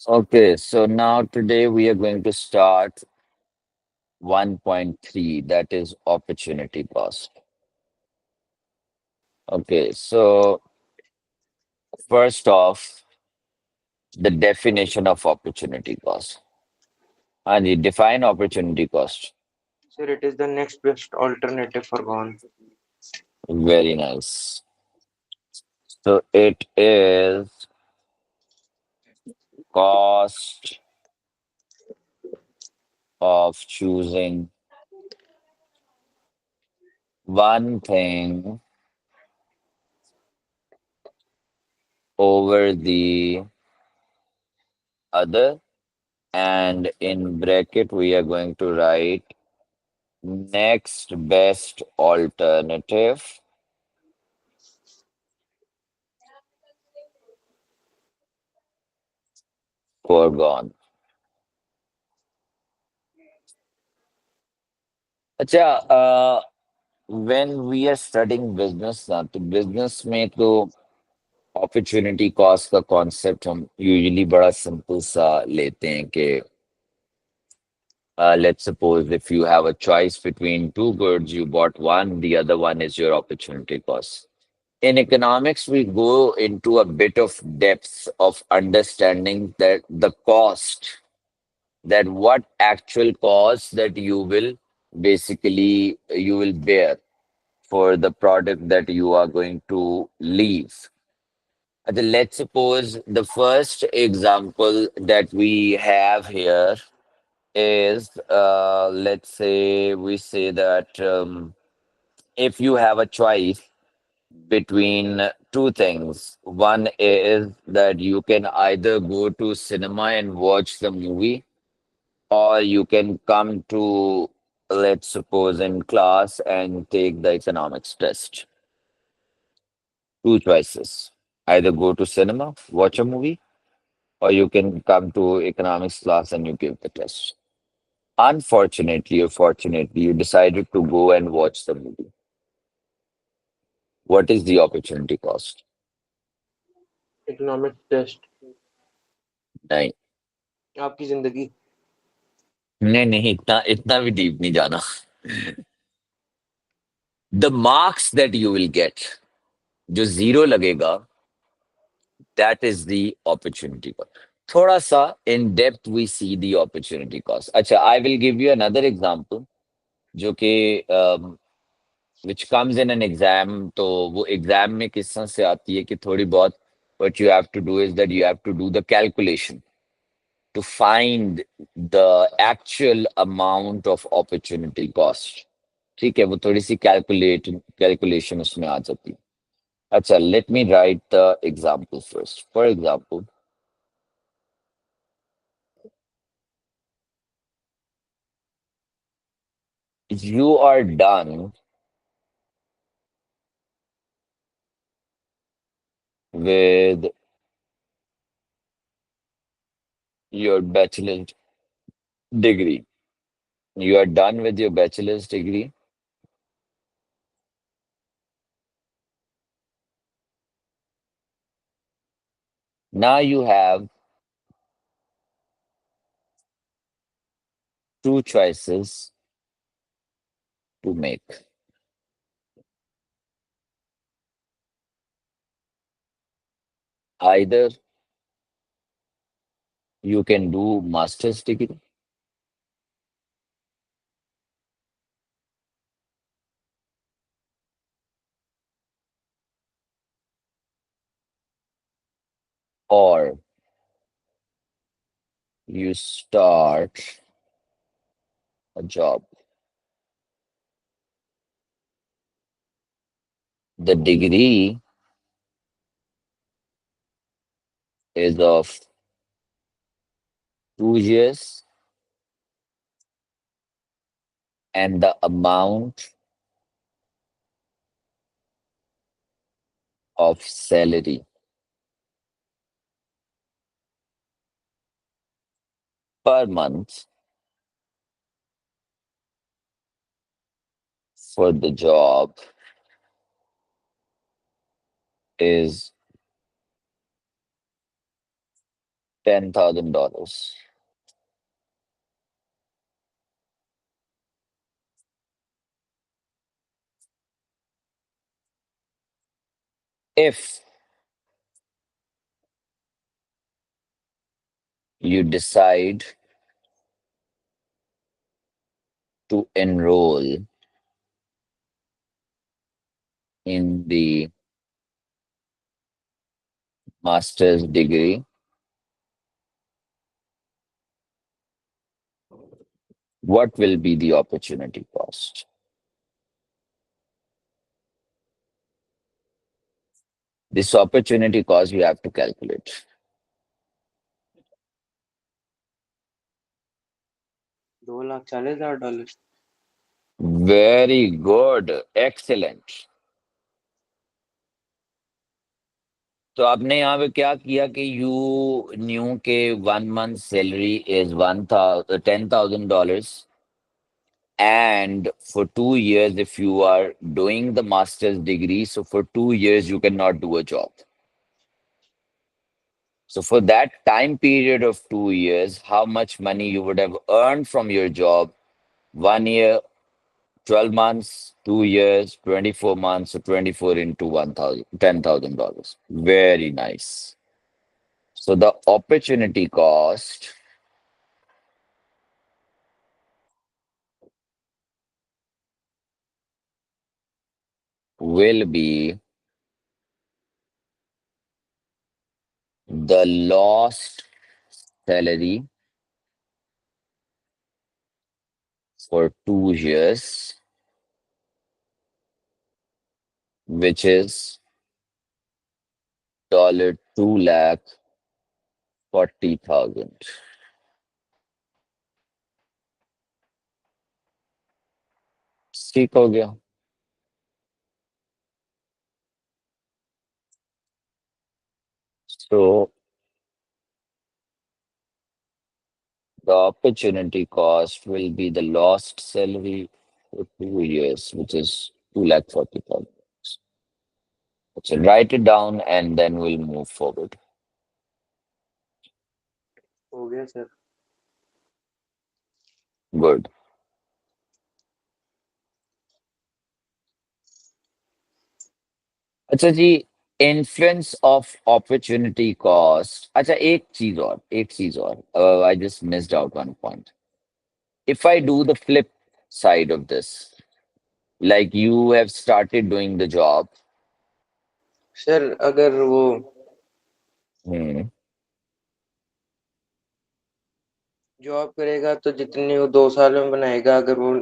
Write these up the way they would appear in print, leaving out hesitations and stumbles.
Okay, so now today we are going to start 1.3, that is opportunity cost. Okay, so first off, the definition of opportunity cost. Anji, define opportunity cost. Sir, it is the next best alternative for gone. Very nice. So it is cost of choosing one thing over the other, and in bracket we are going to write next best alternative foregone. अच्छा when we are studying business ना तो business में तो opportunity cost का concept हम usually बड़ा simple सा लेते हैं कि let's suppose if you have a choice between two goods, you bought one, the other one is your opportunity cost. In economics, we go into a bit of depth of understanding that the cost, that what actual cost that you will basically you will bear for the product that you are going to leave. Let's suppose the first example that we have here is let's say we say that if you have a choice between two things. One is that you can either go to cinema and watch the movie, or you can come to, let's suppose, in class and take the economics test. Two choices. Either go to cinema, watch a movie, or you can come to economics class and you give the test. Unfortunately or fortunately, you decided to go and watch the movie. What is the opportunity cost? Economic test नहीं, आपकी जिंदगी. नहीं, नहीं, इतना इतना भी deep नहीं जाना. The marks that you will get, जो जीरो लगेगा, that is the opportunity cost. थोड़ा सा in depth we see the opportunity cost. अच्छा, I will give you another example जो कि which comes in an exam. तो वो एग्जाम में किस तरह से आती है कि थोड़ी बहुत what you have to do is that you have to do the calculation to find the actual amount of opportunity cost. ठीक है, वो थोड़ी सी कैलकुलेशन उसमें आ जाती है. अच्छा, let me write the example first. For example, you are done with your bachelor's degree. You are done with your bachelor's degree. Now you have two choices to make. Either you can do master's degree, or you start a job. The degree is of 2 years, and the amount of salary per month for the job is $10,000. If you decide to enroll in the master's degree, what will be the opportunity cost? This opportunity cost you have to calculate. 2,40,000 dollar. Very good. Excellent. तो आपने यहाँ पे क्या किया कि you new के 1 month salary is $10,000 and for 2 years if you are doing the master's degree, so for 2 years you cannot do a job. So for that time period of 2 years, how much money you would have earned from your job? 1 year, 12 months, 2 years, 24 months, so 24 into 1,000, $10,000. Very nice. So the opportunity cost will be the lost salary for 2 years, which is $2,40,000. ठीक हो गया. So the opportunity cost will be the lost salary for 2 years, which is 2,40,000. So write it down and then we'll move forward. हो गया sir. Good. अच्छा जी, influence of opportunity cost. अच्छा, एक चीज और I just missed out one point. If I do the flip side of this, like you have started doing the job. Sir अगर वो Hmm. Job करेगा तो जितनी वो 2 साल में बनाएगा, अगर वो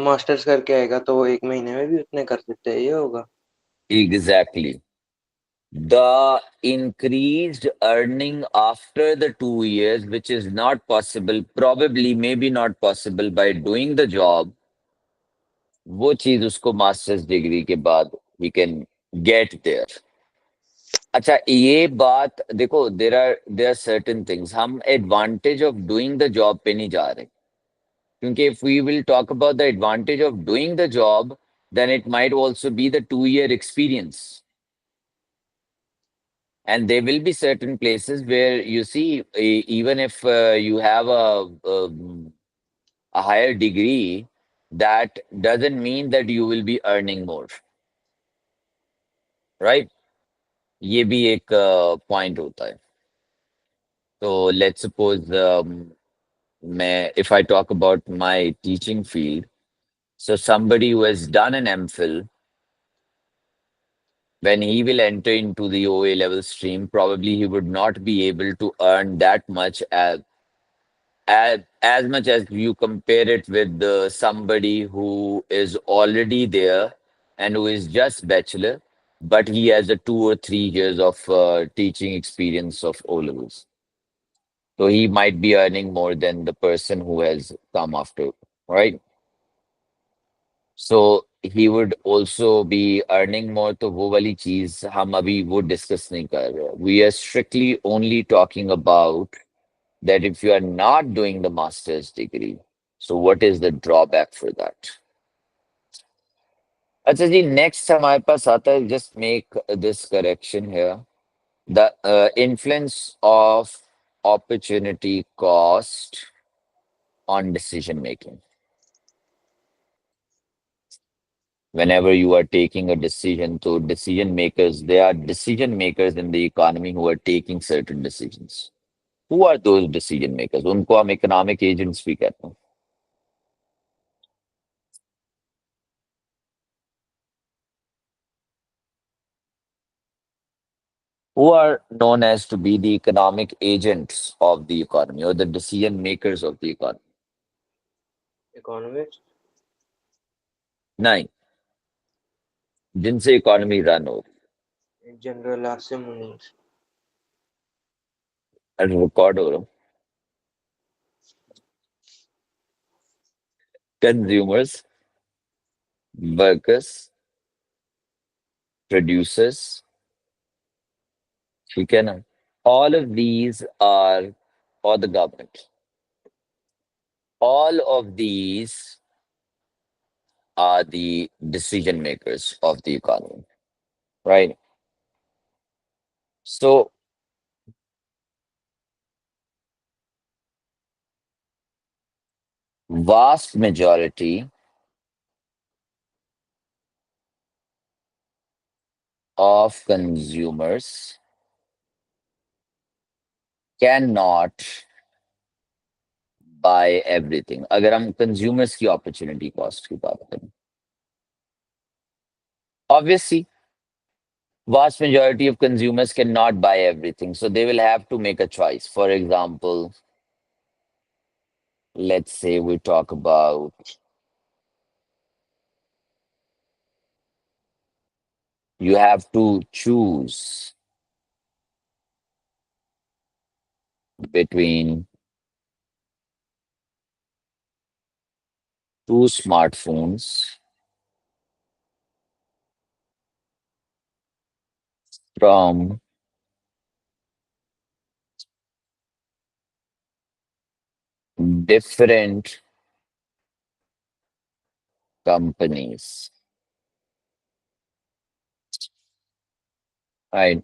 मास्टर्स करके आएगा तो वो 1 महीने में भी उतने कर सकते हैं, ये होगा। Exactly. The increased earning after the 2 years, which is not possible, probably maybe not possible by doing the job, वो चीज उसको मास्टर्स डिग्री के बाद we can get there. अच्छा, ये बात देखो, there are certain things. हम advantage of doing the job पे नहीं जा रहे, क्योंकि if we will talk about the advantage of doing the job, then it might also be the 2 year experience. And there will be certain places where you see, even if you have a higher degree, that doesn't mean that you will be earning more, right? ये भी एक point होता है. तो let's suppose मैं if I talk about my teaching field, so somebody who has done an MPhil, when he will enter into the OA level stream, probably he would not be able to earn that much as much as you compare it with somebody who is already there and who is just bachelor, but he has a 2 or 3 years of teaching experience of O levels. So he might be earning more than the person who has come after, right? So he would also be earning more. तो वो वाली चीज हम अभी वो discuss नहीं कर रहे. We are strictly only talking about that if you are not doing the master's degree, so what is the drawback for that? अच्छा जी, next हमारे पास आता है, just make this correction here. The influence of opportunity cost on decision making. Whenever you are taking a decision, so decision makers, there are decision makers in the economy who are taking certain decisions. Who are those decision makers? उनको हम economic agents भी कहते हैं. Who are known as to be the economic agents of the economy or the decision makers of the economy. Economics, नहीं, जिनसे economy run हो. General Asim Munir, record हो रहा हूँ. कंज्यूमर्स, वर्कर्स, प्रोड्यूसर्स, ठीक है ना. All of these are, or the government. All of these are the decision makers of the economy, right? So, vast majority of consumers cannot buy everything. अगर हम consumers की opportunity cost की बात करें, obviously, vast majority of consumers cannot buy everything, so they will have to make a choice. For example, let's say we talk about, you have to choose between two smartphones from different companies, right?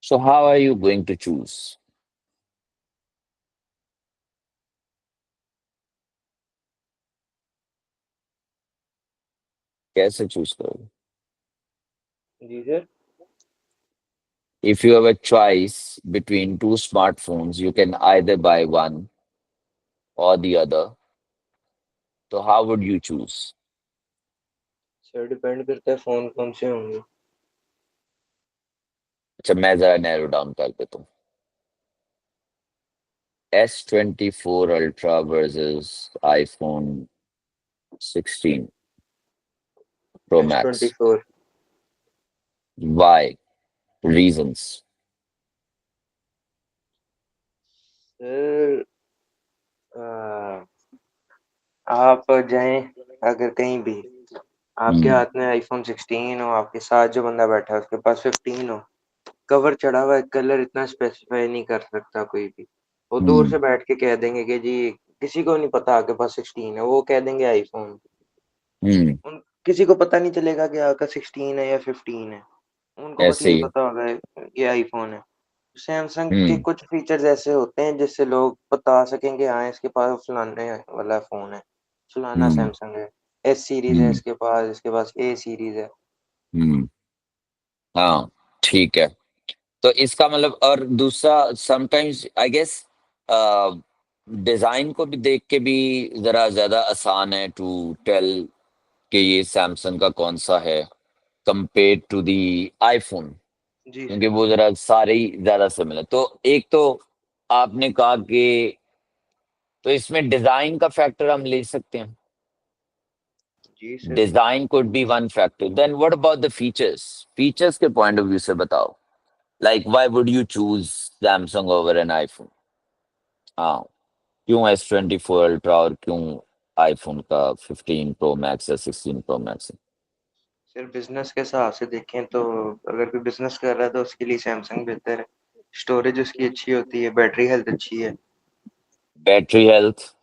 So how are you going to choose? कैसे choose करोगे? जी sir. If you have a choice between two smartphones, you can either buy one or the other. So how would you choose? Sir depend करता है phone कौन से होंगे। अच्छा, मैं जरा नैरो डाउन कर देता हूँ. S24 Ultra versus iPhone 16 Pro Max. S24। Why? Reasons. Sir uh, आप जाएँ अगर कहीं भी, आपके Hmm. हाथ में आईफ़ोन 16 हो, आपके साथ जो बंदा बैठा है उसके पास 15 हो, कवर चढ़ा हुआ है, कलर इतना स्पेसिफ़ाई नहीं कर सकता कोई भी। वो दूर Hmm. से बैठ के कह देंगे कि जी किसी को नहीं पता आपके पास 16 है, वो कह देंगे आईफ़ोन। Hmm. उन किसी को पता नहीं चलेगा कि आपका 16 है या 15 है। उनको बस ऐसे यही ही. पता होगा ये आईफ़ोन है। सैमसंग के Hmm. कुछ फीचर्स ऐसे होते हैं जिससे लोग बता सकेंगे हाँ, इसके पास फलाने वाला फ़ोन है, फलाना Hmm. सैमसंग है, एस सीरीज़ है Hmm. इसके पास ए सीरीज़ है। Hmm. हाँ, ठीक है. तो इसका मतलब, और दूसरा, समटाइम्स आई गेस डिजाइन को भी देख के भी जरा ज्यादा आसान है टू टेल कि ये सैमसंग का कौन सा है कंपेयर टू दी आईफोन, जी क्योंकि सर। वो जरा सारे ही ज्यादा सिमिलर. तो एक तो आपने कहा कि, तो इसमें डिजाइन का फैक्टर हम ले सकते हैं. जी sir. Design could be one factor. Then what about the features? Features के पॉइंट ऑफ व्यू से बताओ. Like why would you choose Samsung over an iPhone? हाँ, क्यों S24 अल्ट्रा और क्यों आईफोन का 15 प्रो मैक्स या 16 प्रो मैक्स? सर बिज़नेस के हिसाब से देखें तो अगर कोई बिज़नेस कर रहा है तो उसके लिए सैमसंग बेहतर है। स्टोरेज उसकी अच्छी होती है, बैटरी हेल्थ अच्छी है। Battery health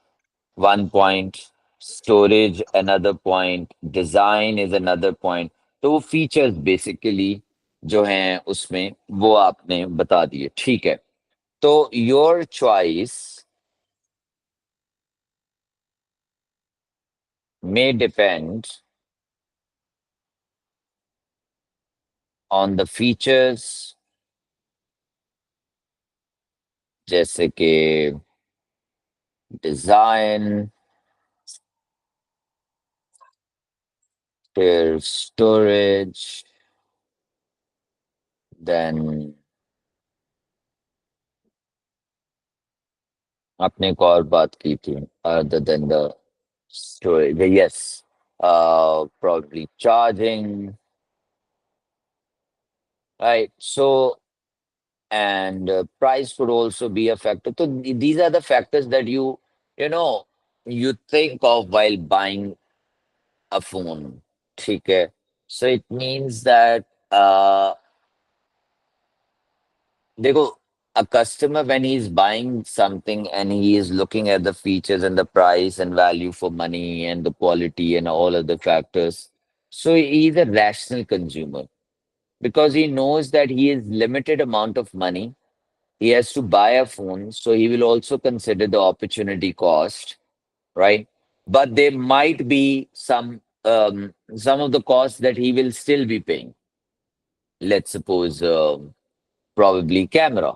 one point, storage another point, design is another point. तो वो फीचर्स बेसिकली जो हैं उसमें वो आपने बता दिए, ठीक है। तो your choice may depend on the features जैसे कि डिजाइन, फिर स्टोरेज, देन आपने एक और बात की थी other than the storage, yes, probably charging, right? So, and price could also be a factor. So these are the factors that you know, you think of while buying a phone. ठीक है? So it means that देखो, a customer when he's buying something and he is looking at the features and the price and value for money and the quality and all other factors, so he's a rational consumer because he knows that he is limited amount of money. He has to buy a phone, so he will also consider the opportunity cost, right? But there might be some of the costs that he will still be paying. Let's suppose probably camera.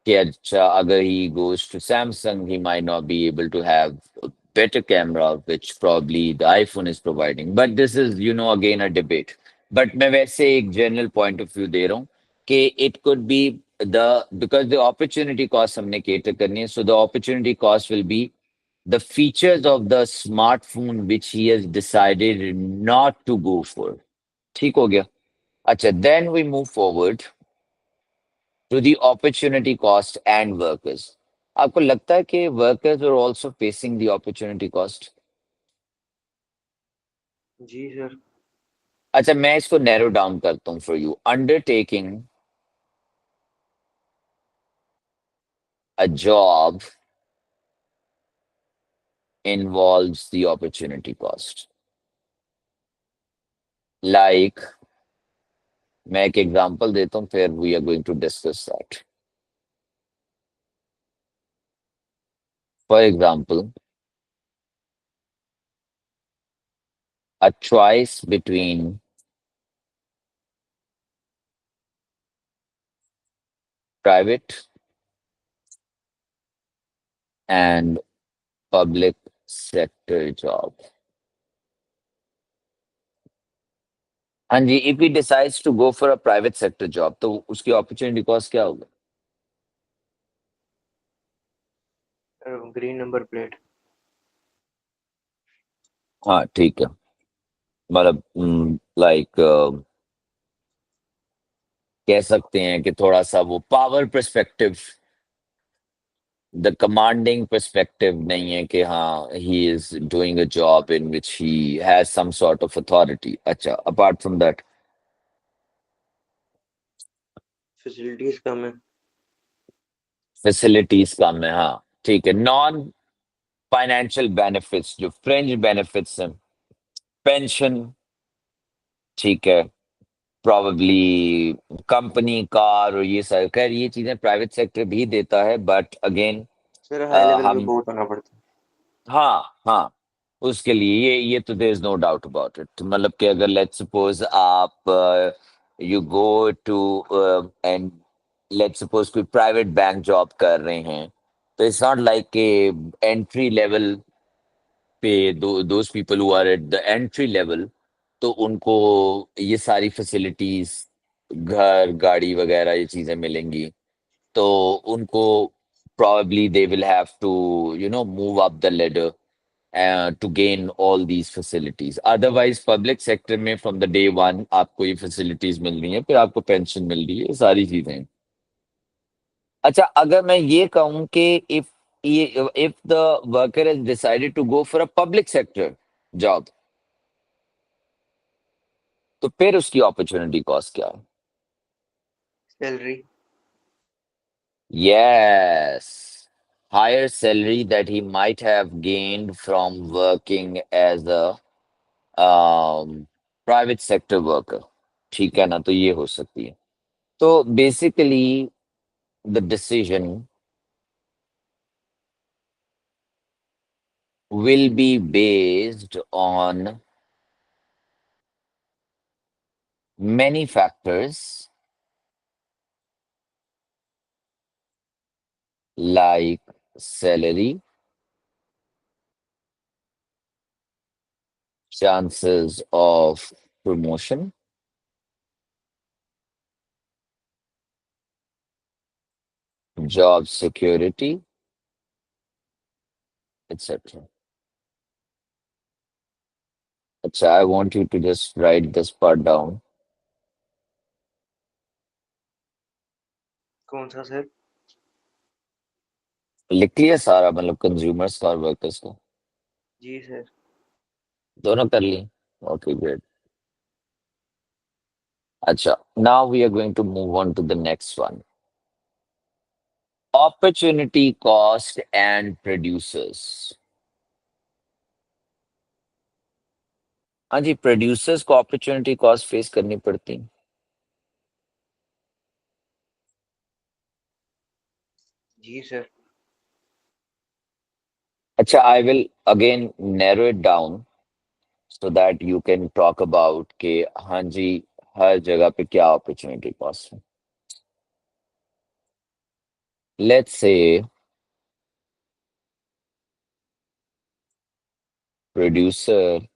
कि अच्छा, अगर he goes to Samsung, he might not be able to have a better camera, which probably the iPhone is providing. But this is, again a debate. But मैं वैसे एक general point of view दे रहा हूँ कि it could be because the opportunity cost हमने cater करनी है, so the opportunity cost will be the features of the smartphone which he has decided not to go for. ठीक हो गया? अच्छा, then we move forward to the opportunity cost and workers. आपको लगता है कि workers are also facing the opportunity cost? जी sir. अच्छा, मैं इसको नैरो डाउन करता हूँ for you. Undertaking a job involves the opportunity cost. Like, मैं एक एग्जांपल देता हूँ, फिर we are going to discuss that. For example, a choice between private and public sector job. हाँ जी, if he decides to go for a private sector job, तो उसकी opportunity cost क्या होगा? Green number plate. हाँ, ठीक है। मतलब like कह सकते हैं कि थोड़ा-सा वो power perspective, the commanding perspective नहीं है कि हाँ, he is doing a job in which he has some sort of authority. अच्छा, अपार्ट फ्रॉम दैट फैसिलिटीज कम है। फैसिलिटीज़ कम है, हाँ, ठीक है। नॉन फाइनेंशियल बेनिफिट्स जो फ्रिंज बेनिफिट्स हैं, पेंशन, ठीक है। प्रोबेबली कंपनी कार और ये सब, खैर ये चीजें प्राइवेट सेक्टर भी देता है, but again sir high level पे हम, बहुत होना पड़ता है। हाँ हाँ, उसके लिए ये तो there is no doubt about it. मतलब कि अगर लेट्स सपोज आप you go to and let's suppose कोई प्राइवेट बैंक जॉब कर रहे हैं, तो इट्स नॉट लाइक के एंट्री लेवल पे those people who are at the entry level, तो उनको ये सारी फैसिलिटीज, घर, गाड़ी वगैरह ये चीजें मिलेंगी। तो उनको probably they will have to move up the ladder to gain all these facilities. Otherwise public sector में from the day one आपको ये facilities मिल रही हैं, फिर आपको पेंशन मिल रही है, ये सारी चीजें। अच्छा, अगर मैं ये कहूँ कि if if the worker has decided to go for a public sector job, तो फिर उसकी अपॉर्चुनिटी कॉस्ट क्या है? Salary. Yes, higher salary that he might have gained from working as a um, private sector worker, ठीक है ना, तो ये हो सकती है। तो basically the decision will be based on many factors like salary, chances of promotion, job security, etc. Acha, I want you to just write this part down. कौन सा सर? लिख लिया सारा, मतलब कंज्यूमर्स का और वर्कर्स का, जी सर। दोनों कर लिए? Okay, great. अच्छा, now we are going to move on to the next one. Opportunity cost and producers. हाँ जी, प्रोड्यूसर्स को अपॉर्चुनिटी कॉस्ट फेस करनी पड़ती। जी सर। अच्छा, I will again narrow it down so that you can talk about के हाँ जी, हर जगह पे क्या अपॉर्चुनिटी कॉस्ट है। Let's say producer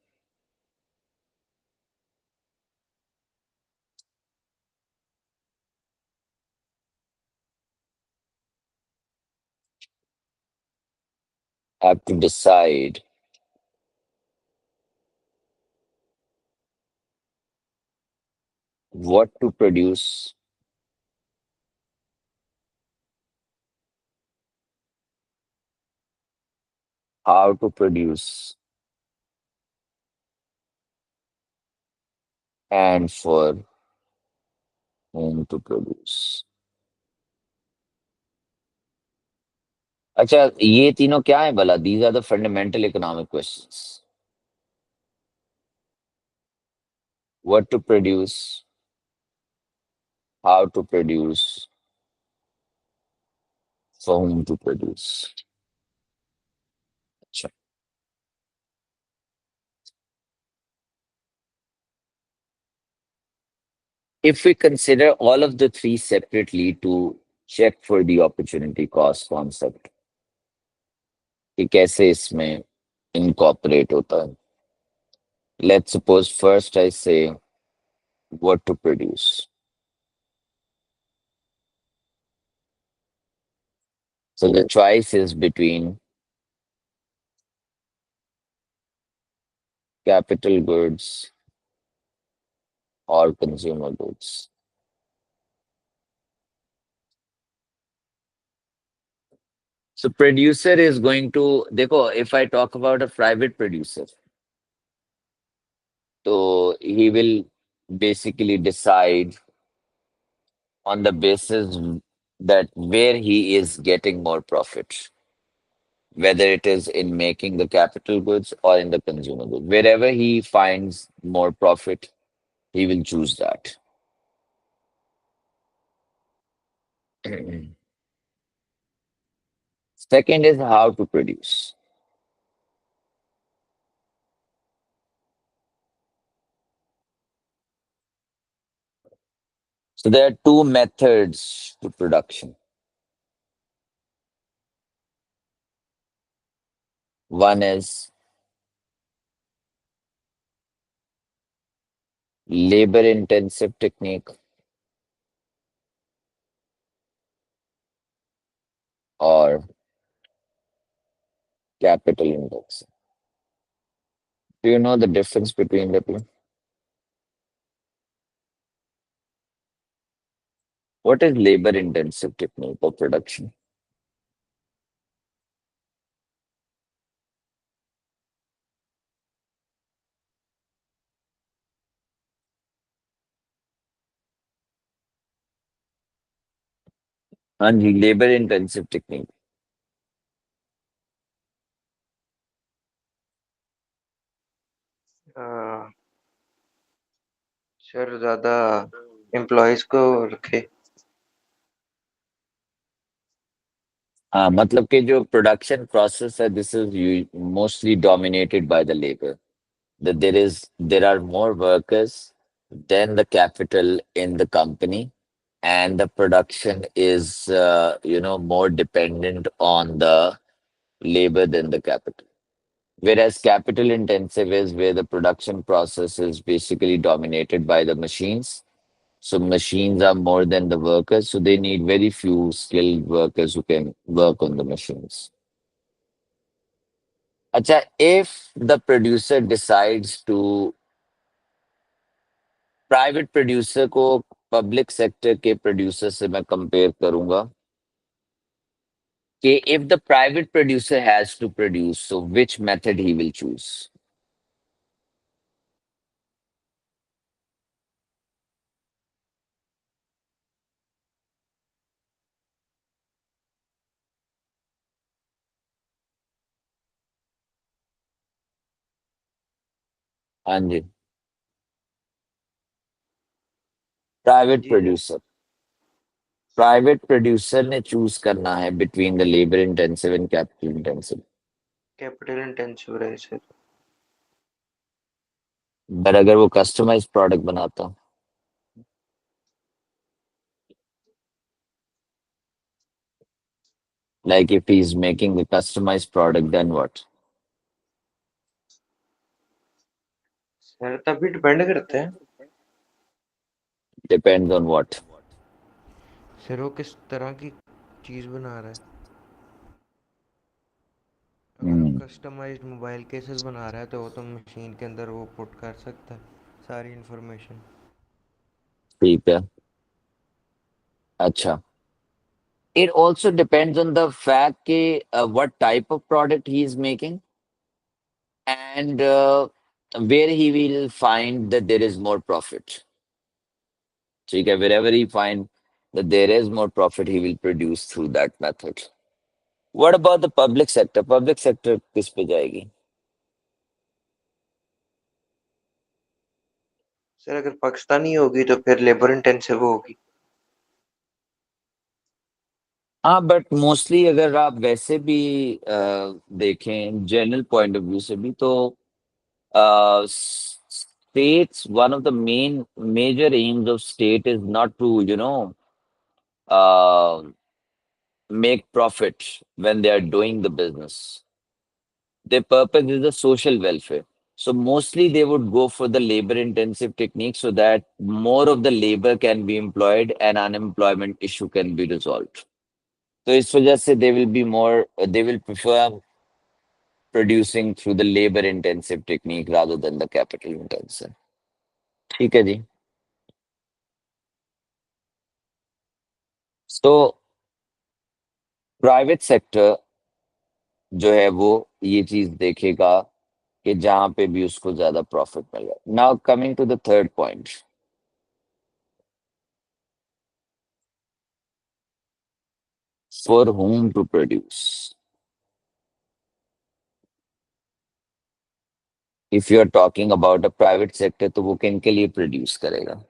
have to decide what to produce, how to produce, and for whom to produce. अच्छा, ये तीनों क्या है भला? These are the fundamental economic questions. What to produce, how to produce, for whom to produce. अच्छा, if we consider all of the three separately to check for the opportunity cost concept, कि कैसे इसमें incorporate होता है. Let's suppose first I say what to produce. So the choice is between capital goods or consumer goods. So producer is going to, देखो, if I talk about a private producer, so he will basically decide on the basis that where he is getting more profit, whether it is in making the capital goods or in the consumer goods. Wherever he finds more profit, he will choose that. Second is how to produce. So there are two methods to production. One is labor intensive technique or capital index. Do you know the difference between the two? What is labor intensive technique of production? हाँ जी, labour intensive technique. Sir ज़्यादा employees को रखे। हाँ, मतलब कि जो production process है, this is mostly dominated by the labour. That there are more workers than the capital in the company, and the production is more dependent on the labor than the capital. Whereas capital intensive is where the production process is basically dominated by the machines. So machines are more than the workers, so they need very few skilled workers who can work on the machines. Acha, if the producer decides to private producer को public sector के producer से मैं compare करूंगा कि if the private producer has to produce, so which method he will choose. हाँ जी. Private जी sir. Producer. Private producer ने चूज करना है between the labour intensive and capital intensive. Capital intensive रहे सर। बट अगर वो कस्टमाइज प्रोडक्ट बनाता, like if he is making the customise product, then what? Sir तभी डिपेंड करता है। Depends on what? सर वो किस तरह की चीज़ बना रहा है। अगर वो हम्म. कस्टमाइज्ड मोबाइल केसेस बना रहा है तो वो तो मशीन के अंदर वो पुट कर सकता है सारी इन्फॉर्मेशन। ठीक है. अच्छा. It also depends on the fact कि what type of product he is making, and where he will find that there is more profit. ठीक है, wherever he find that there is more profit, he will produce through that method. What about the public sector? Public sector किस पे जाएगी? Sir अगर पाकिस्तानी होगी तो फिर labour intensive होगी। हाँ, बट मोस्टली अगर आप वैसे भी देखें जनरल पॉइंट ऑफ व्यू से भी, तो states, one of the main major aims of state is not to uh, make profit when they are doing the business. Their purpose is the social welfare. So mostly they would go for the labor intensive technique so that more of the labor can be employed and unemployment issue can be resolved. So इस वजह से they will prefer producing through the labor intensive technique rather than the capital intensive. ठीक है जी. So private sector जो है वो ये चीज देखेगा कि जहां पे भी उसको ज्यादा प्रॉफिट मिल रहा है. Now coming to the third point, for whom to produce. If you are talking about a private sector, तो वो किन के लिए प्रोड्यूस करेगा?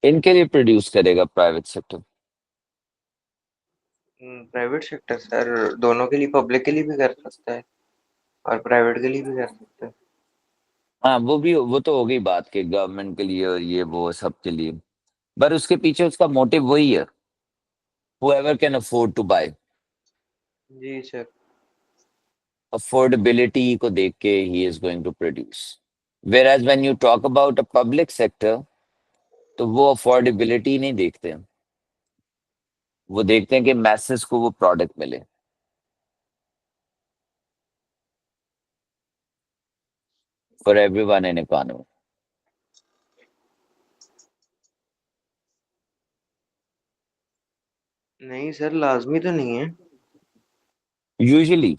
इनके लिए प्रोड्यूस करेगा private sector. Private sector sir दोनों के लिए, पब्लिक के लिए भी कर सकता है और प्राइवेट के लिए भी कर सकता है। हाँ, वो तो हो गई बात कि गवर्नमेंट के लिए और ये वो सबके लिए. पर उसके पीछे उसका मोटिव वही है, whoever can afford to buy. जी सर। अफोर्डेबिलिटी को देख के he is going to produce. Whereas when you talk about a public sector, तो वो अफोर्डेबिलिटी नहीं देखते हैं. वो देखते हैं कि मैसेस को वो प्रोडक्ट मिले फॉर एवरीवन इन इकोनॉमी. नहीं सर लाजमी तो नहीं है। यूजुअली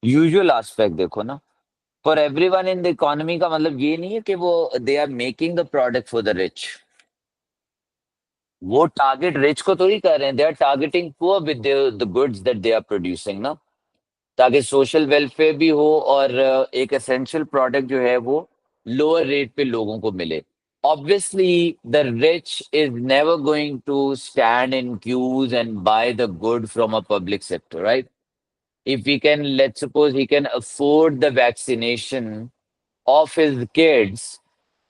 यूजुअल एस्पेक्ट देखो ना. For everyone in the economy का मतलब ये नहीं है कि वो they are making the product for the rich. वो टारगेट रिच को थोड़ी कर रहे हैं, they are targeting poor with the goods that they are producing ना, ताकि सोशल वेलफेयर भी हो और एक एसेंशियल प्रोडक्ट जो है वो लोअर रेट पे लोगों को मिले। Obviously, the rich is never going to stand in queues and buy the good from a public sector, right? If he can, let's suppose he can afford the vaccination of his kids,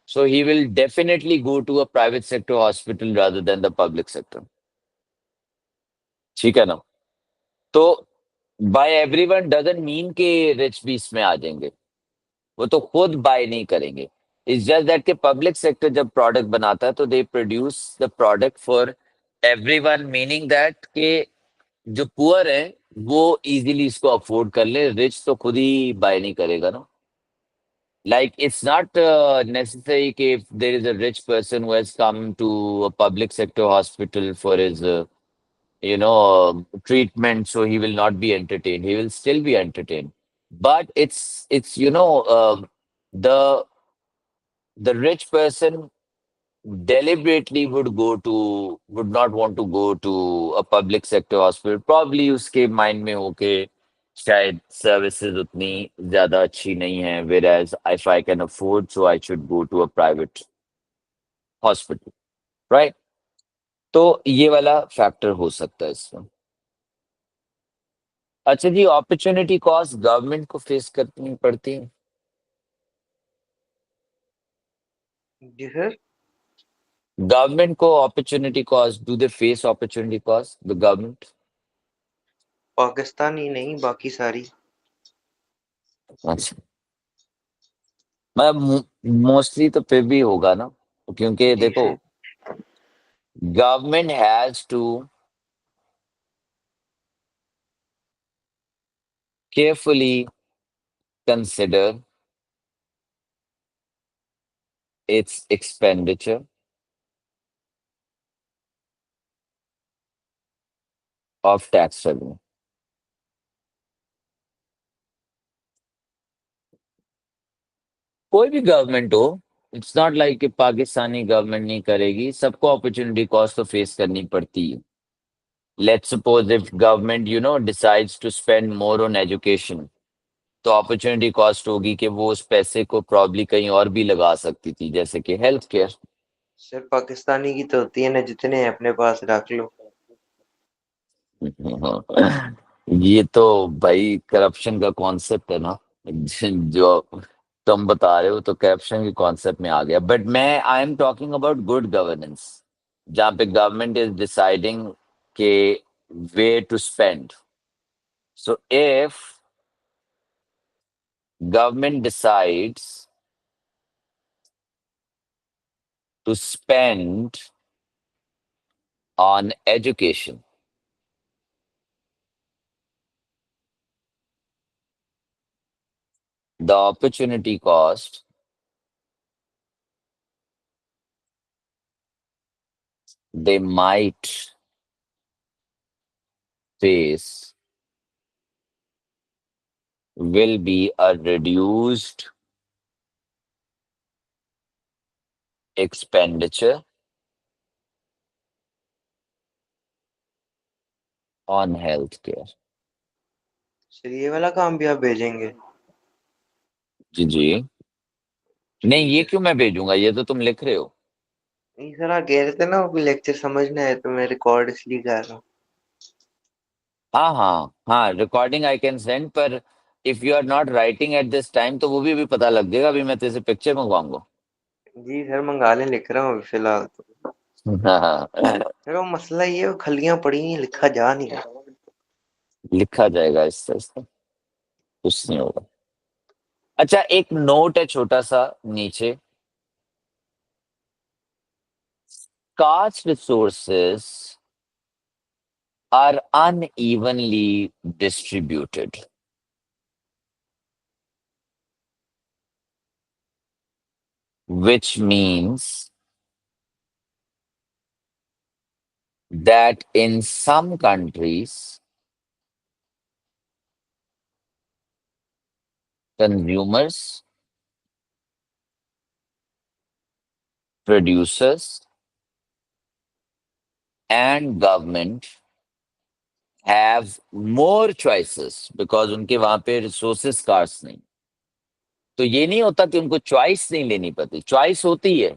so he will definitely go to a private sector hospital rather than the public sector. ठीक है ना? तो bye everyone doesn't mean कि rich भी इसमें आ जाएंगे। वो तो खुद बाय नहीं करेंगे। इट्स जस्ट दैट कि पब्लिक सेक्टर जब प्रोडक्ट बनाता है तो they produce the product for everyone, meaning that कि जो पुअर है वो इजीली इसको अफोर्ड कर ले, रिच तो खुद ही बाय नहीं करेगा ना। Like it's not necessary कि if there is a rich person who has come to a public sector hospital for his treatment, so he will not be entertained. He will still be entertained. But it's the rich person deliberately would not want to go to a public sector hospital. Probably उसके mind में हो के शायद services उतनी ज्यादा अच्छी नहीं है, whereas if I can afford, so I should go to a private hospital, right? तो ये वाला फैक्टर हो सकता है इसमें। अच्छा जी, अपॉर्चुनिटी कॉस्ट गवर्नमेंट को फेस करनी पड़ती है। जी सर। गवर्नमेंट को opportunity cost, do they face opportunity cost the government? Pakistan ही नहीं, बाकी सारी। अच्छा, मतलब मोस्टली तो फिर भी होगा ना, क्योंकि जी देखो sir. Government has to carefully consider its expenditure of tax revenue. कोई भी गवर्नमेंट हो, इट्स नॉट लाइक कि पाकिस्तानी गवर्नमेंट नहीं करेगी, सबको अपॉर्चुनिटी कॉस्ट तो फेस करनी पड़ती है। Let's suppose if government decides to spend more on education, तो अपॉर्चुनिटी कॉस्ट होगी कि वो उस पैसे को प्रॉब्ली कहीं और भी लगा सकती थी, जैसे कि हेल्थ केयर। सर पाकिस्तानी की तो होती है ना, जितने हैं अपने पास रख लो। ये तो भाई करप्शन का कॉन्सेप्ट है ना, जो तुम बता रहे हो तो करप्शन के कॉन्सेप्ट में आ गया। बट मैं I am talking about good governance, जहाँ पे गवर्नमेंट इज डिसाइडिंग के way to spend. So if government decides to spend on education, the opportunity cost they might face will be a reduced expenditure on healthcare। Sir ये वाला काम भी आप भेजेंगे? जी जी। नहीं, ठीक ये है क्यों सर। मैं भेजूंगा, ये तो तुम लिख रहे हो। नहीं सर, आप कह रहे थे ना वो लेक्चर समझना है, तो मैं रिकॉर्ड इसलिए कर रहा हूँ। हाँ हाँ हाँ, रिकॉर्डिंग आई कैन सेंड, पर if you are not writing at this time तो वो भी अभी पता लग जाएगा, अभी मैं तेरे से पिक्चर मंगवाऊंगा। जी सर, मंगा लें, लिख रहा हूँ अभी फिलहाल तो। हाँ, सर वो मसला ये है, वो खलियां पड़ी हैं, लिखा जा नहीं रहा। लिखा जाएगा इससे कुछ नहीं होगा। अच्छा, एक नोट है छोटा सा नीचे, scarce resources are unevenly distributed, which means that in some countries consumers, producers, and government have more choices because उनके वहां पे रिसोर्सेस स्कार्स नहीं। तो ये नहीं होता कि उनको चॉइस नहीं लेनी पड़ती, चॉइस होती है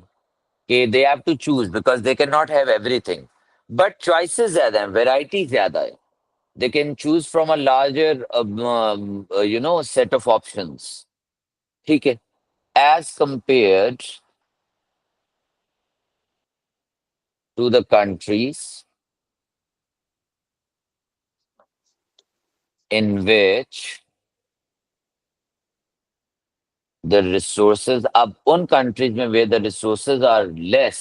कि they have to choose because they can not have everything, but choices ज्यादा है, वैरायटी ज्यादा है। They can choose from a larger set of options, ठीक है, as compared to the countries in which the resources अब उन countries में where the resources are less,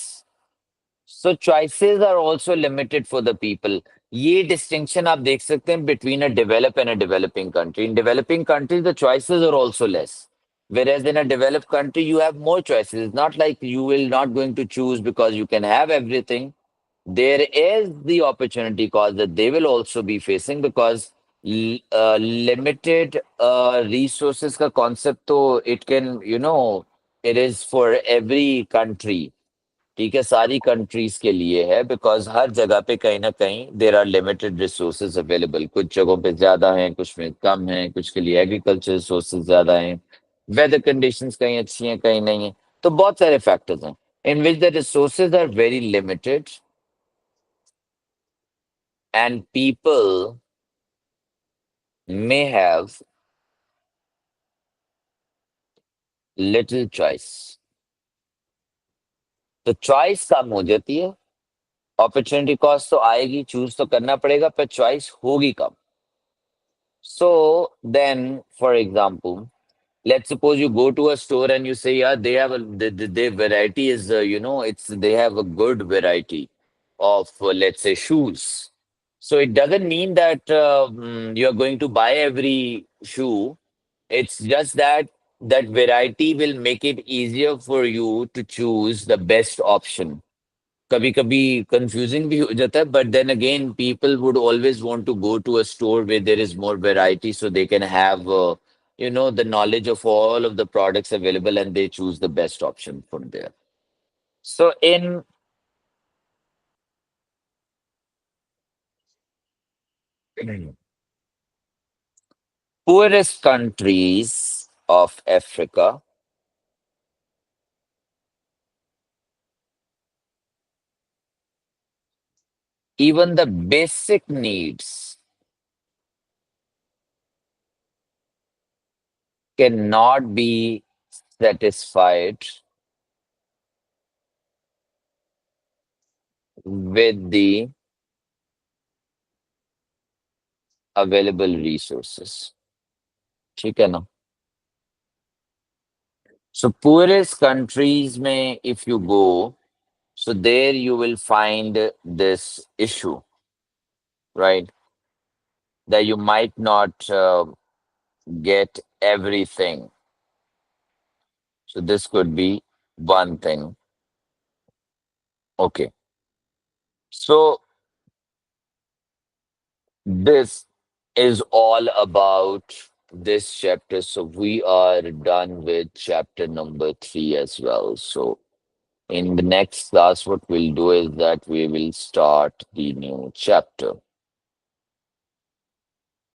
so choices are also limited for the people। ये distinction आप देख सकते हैं between a developed and a developing country। In developing countries the choices are also less, whereas in a developed country you have more choices। It's not like you will not going to choose because you can have everything, there is the opportunity cost that they will also be facing because limited resources का concept तो it can, it is for every country, ठीक है, सारी countries के लिए है because हर जगह पे कहीं ना कहीं there are limited resources available. कुछ जगहों पे ज्यादा हैं, कुछ में कम हैं, कुछ के लिए एग्रीकल्चर रिसोर्सेज ज्यादा हैं, वेदर कंडीशंस कहीं अच्छी हैं कहीं नहीं है, तो बहुत सारे फैक्टर्स हैं in which the resources are very limited and people may have little choice। तो चॉइस कम हो जाती है, अपॉर्चुनिटी कॉस्ट तो आएगी, चूज तो करना पड़ेगा, पर चॉइस होगी कम। So then for example, let's suppose you go to a store and you say, yeah, they have their variety is, it's they have a good variety of, let's say, shoes. So it doesn't mean that you're going to buy every shoe. It's just that that variety will make it easier for you to choose the best option। कभी कभी confusing भी हो जाता है, but then again people would always want to go to a store where there is more variety so they can have the knowledge of all of the products available and they choose the best option from there। So in poorest countries of Africa, even the basic needs cannot be satisfied with the available resources, ठीक है ना। So poorest countries में if you go, so there you will find this issue, right? That you might not get everything. So this could be one thing. Okay. So this is all about this chapter. So we are done with chapter number 3 as well. So in the next class, what we'll do is that we will start the new chapter.